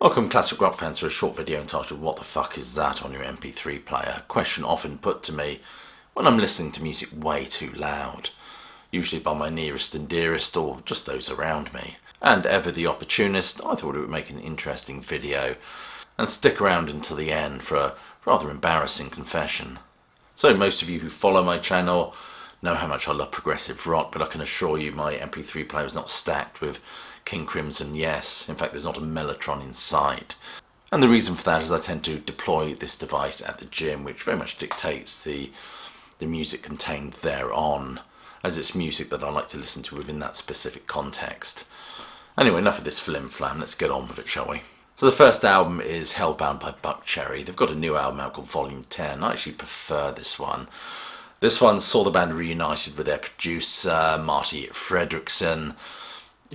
Welcome classic rock fans to a short video entitled "What the fuck is that on your MP3 player?" A question often put to me when I'm listening to music way too loud, usually by my nearest and dearest or just those around me. And ever the opportunist, I thought it would make an interesting video and stick around until the end for a rather embarrassing confession. So most of you who follow my channel know how much I love progressive rock, but I can assure you my MP3 player is not stacked with King Crimson Yes. In fact, there's not a mellotron in sight. And the reason for that is I tend to deploy this device at the gym, which very much dictates the music contained thereon, as it's music that I like to listen to within that specific context. Anyway, enough of this flim-flam, let's get on with it, shall we? So the first album is Hellbound by Buckcherry. They've got a new album out called Volume 10. I actually prefer this one. This one saw the band reunited with their producer, Marty Fredriksson,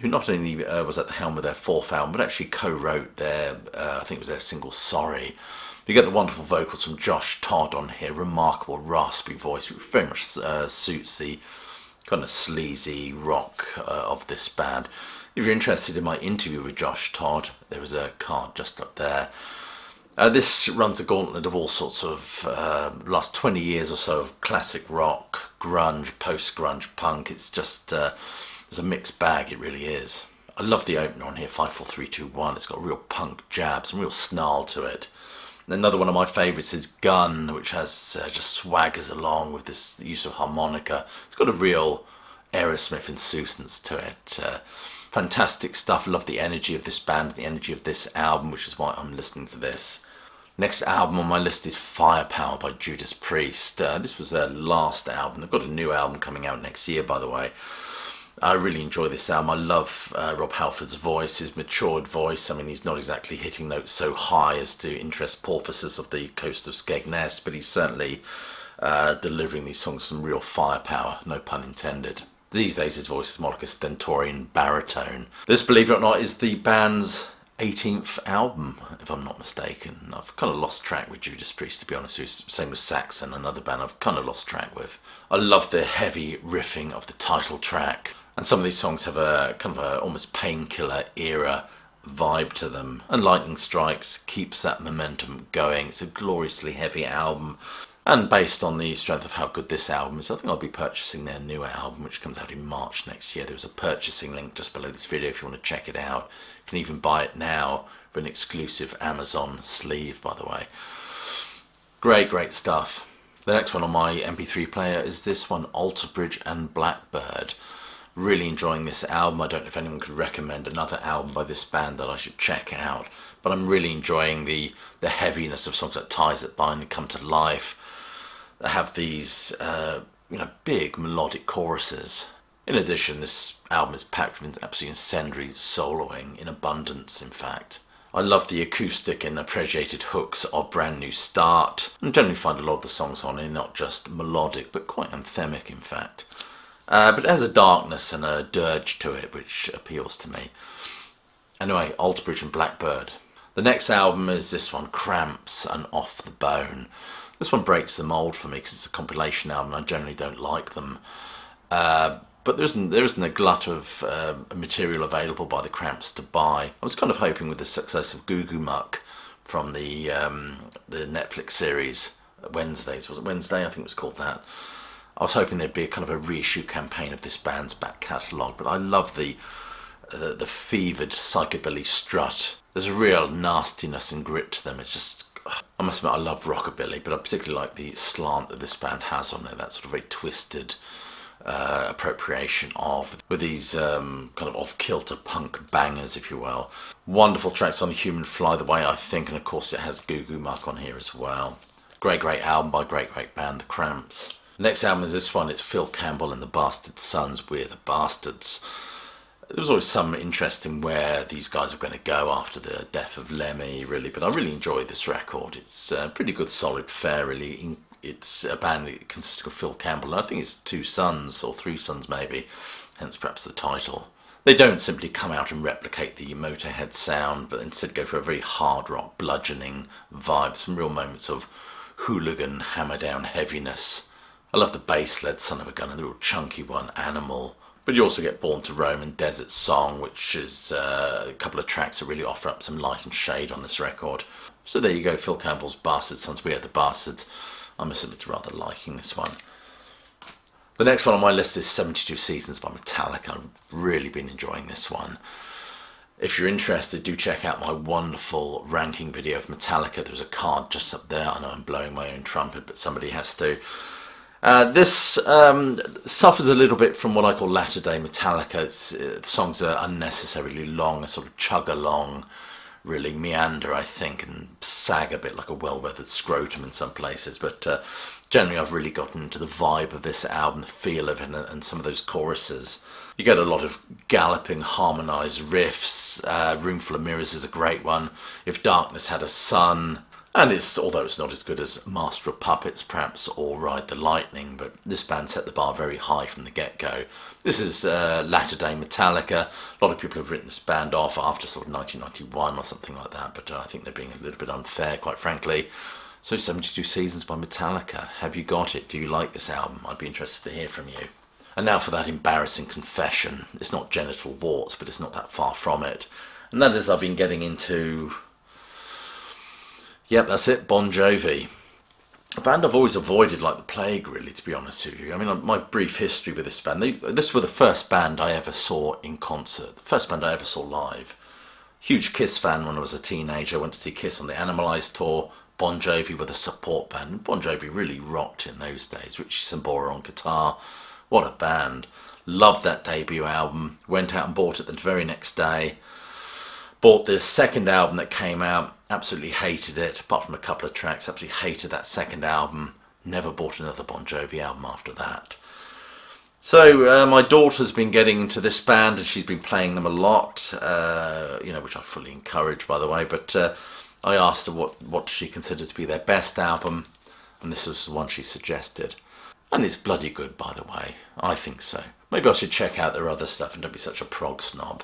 who not only was at the helm of their fourth album, but actually co-wrote their, I think it was their single Sorry. You get the wonderful vocals from Josh Todd on here, remarkable raspy voice, which very much suits the kind of sleazy rock of this band. If you're interested in my interview with Josh Todd, there was a card just up there. This runs a gauntlet of all sorts of last 20 years or so of classic rock, grunge, post-grunge, punk. It's just it's a mixed bag, it really is. I love the opener on here, 5, 4, 3, 2, 1. It's got a real punk jab, some real snarl to it. Another one of my favourites is Gun, which has just swaggers along with this use of harmonica. It's got a real Aerosmith insouciance to it. Fantastic stuff. Love the energy of this band, the energy of this album, which is why I'm listening to this. Next album on my list is Firepower by Judas Priest. This was their last album. They've got a new album coming out next year, by the way. I really enjoy this album. I love Rob Halford's voice, his matured voice. I mean, he's not exactly hitting notes so high as to interest porpoises of the coast of Skegness, but he's certainly delivering these songs some real firepower, no pun intended. These days his voice is more like a stentorian baritone. This, believe it or not, is the band's 18th album, if I'm not mistaken. I've kind of lost track with Judas Priest, to be honest with you. Same with Saxon, another band I've kind of lost track with. I love the heavy riffing of the title track. And some of these songs have a kind of a almost painkiller era vibe to them. And Lightning Strikes keeps that momentum going. It's a gloriously heavy album. And based on the strength of how good this album is, I think I'll be purchasing their new album, which comes out in March next year. There's a purchasing link just below this video if you want to check it out. You can even buy it now for an exclusive Amazon sleeve, by the way. Great, great stuff. The next one on my MP3 player is this one, Alter Bridge and Blackbird. Really enjoying this album. I don't know if anyone could recommend another album by this band that I should check out, but I'm really enjoying the heaviness of songs like Ties That Bind and Come to Life. They have these big melodic choruses. In addition, this album is packed with absolutely incendiary soloing in abundance, in fact. I love the acoustic and appreciated hooks of Brand New Start, and generally find a lot of the songs on here not just melodic but quite anthemic, in fact. But it has a darkness and a dirge to it which appeals to me. Anyway, Alter Bridge and Blackbird. The next album is this one, Cramps and Off the Bone. This one breaks the mould for me because it's a compilation album and I generally don't like them. But there isn't a glut of material available by the Cramps to buy. I was kind of hoping with the success of Goo Goo Muck from the Netflix series Wednesdays, was it Wednesday? I think it was called that. I was hoping there'd be a kind of a reissue campaign of this band's back catalogue, but I love the fevered psychobilly strut. There's a real nastiness and grit to them. It's just, I must admit I love rockabilly, but I particularly like the slant that this band has on it, that sort of very twisted appropriation with these kind of off-kilter punk bangers, if you will. Wonderful tracks on Human Fly the Way, I think, and of course it has Goo Goo Muck on here as well. Great, great album by a great, great band, the Cramps. Next album is this one. It's Phil Campbell and the Bastard Sons, We're the Bastards. There was always some interest in where these guys are going to go after the death of Lemmy, really, but I really enjoy this record. It's a pretty good, solid fare, really. It's a band that consists of Phil Campbell, and I think it's 2 sons, or 3 sons maybe, hence perhaps the title. They don't simply come out and replicate the Motorhead sound, but instead go for a very hard rock, bludgeoning vibe, some real moments of hooligan, hammer-down heaviness. I love the bass-led Son of a Gun and the real chunky one, Animal, But you also get Born to Roam and Desert Song, which is a couple of tracks that really offer up some light and shade on this record. So there you go, Phil Campbell's Bastard Sons. We Are the Bastards. I must admit to rather liking this one. The next one on my list is 72 Seasons by Metallica. I've really been enjoying this one. If you're interested, do check out my wonderful ranking video of Metallica. There's a card just up there. I know I'm blowing my own trumpet, but somebody has to. This suffers a little bit from what I call latter-day Metallica. The songs are unnecessarily long, a sort of chug-along, really meander, I think, and sag a bit like a well-weathered scrotum in some places. But generally, I've really gotten into the vibe of this album, the feel of it, and some of those choruses. You get a lot of galloping, harmonised riffs. Room Full of Mirrors is a great one. If Darkness Had a Sun. And although it's not as good as Master of Puppets, perhaps, or Ride the Lightning, but this band set the bar very high from the get-go. This is latter-day Metallica. A lot of people have written this band off after sort of 1991 or something like that, but I think they're being a little bit unfair, quite frankly. So 72 Seasons by Metallica. Have you got it? Do you like this album? I'd be interested to hear from you. And now for that embarrassing confession. It's not genital warts, but it's not that far from it. And that is I've been getting into... Yep, that's it, Bon Jovi. A band I've always avoided like the plague, really, to be honest with you. I mean, my brief history with this band, this were the first band I ever saw in concert. The first band I ever saw live. Huge Kiss fan when I was a teenager. Went to see Kiss on the Animalised tour. Bon Jovi were the support band. Bon Jovi really rocked in those days. Richie Sambora on guitar. What a band. Loved that debut album. Went out and bought it the very next day. Bought this second album that came out. Absolutely hated it, apart from a couple of tracks. Absolutely hated that second album. Never bought another Bon Jovi album after that. So my daughter's been getting into this band and she's been playing them a lot, which I fully encourage, by the way. But I asked her what she considered to be their best album, and this was the one she suggested. And it's bloody good, by the way. I think so. Maybe I should check out their other stuff and don't be such a prog snob.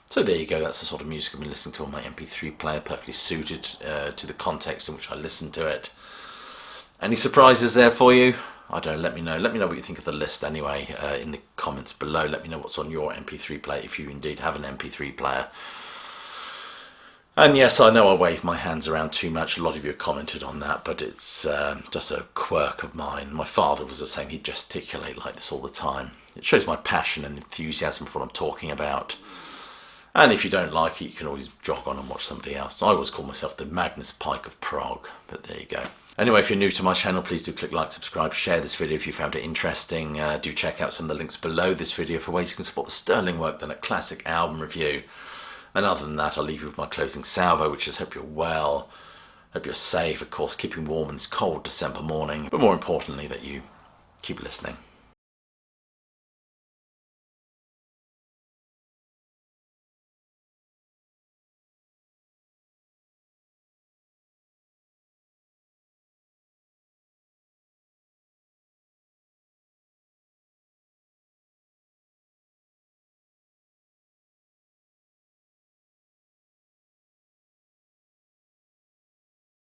So there you go, that's the sort of music I've been listening to on my MP3 player, perfectly suited to the context in which I listen to it. Any surprises there for you? I don't know, let me know. Let me know what you think of the list anyway in the comments below. Let me know what's on your MP3 player, if you indeed have an MP3 player. And yes, I know I wave my hands around too much. A lot of you have commented on that, but it's just a quirk of mine. My father was the same. He'd gesticulate like this all the time. It shows my passion and enthusiasm for what I'm talking about. And if you don't like it, you can always jog on and watch somebody else. I always call myself the Magnus Pike of prog, but there you go. Anyway, if you're new to my channel, please do click like, subscribe, share this video if you found it interesting. Do check out some of the links below this video for ways you can support the sterling work done at Classic Album Review. And other than that, I'll leave you with my closing salvo, which is hope you're well, hope you're safe, of course, keeping warm in this cold December morning, but more importantly, that you keep listening.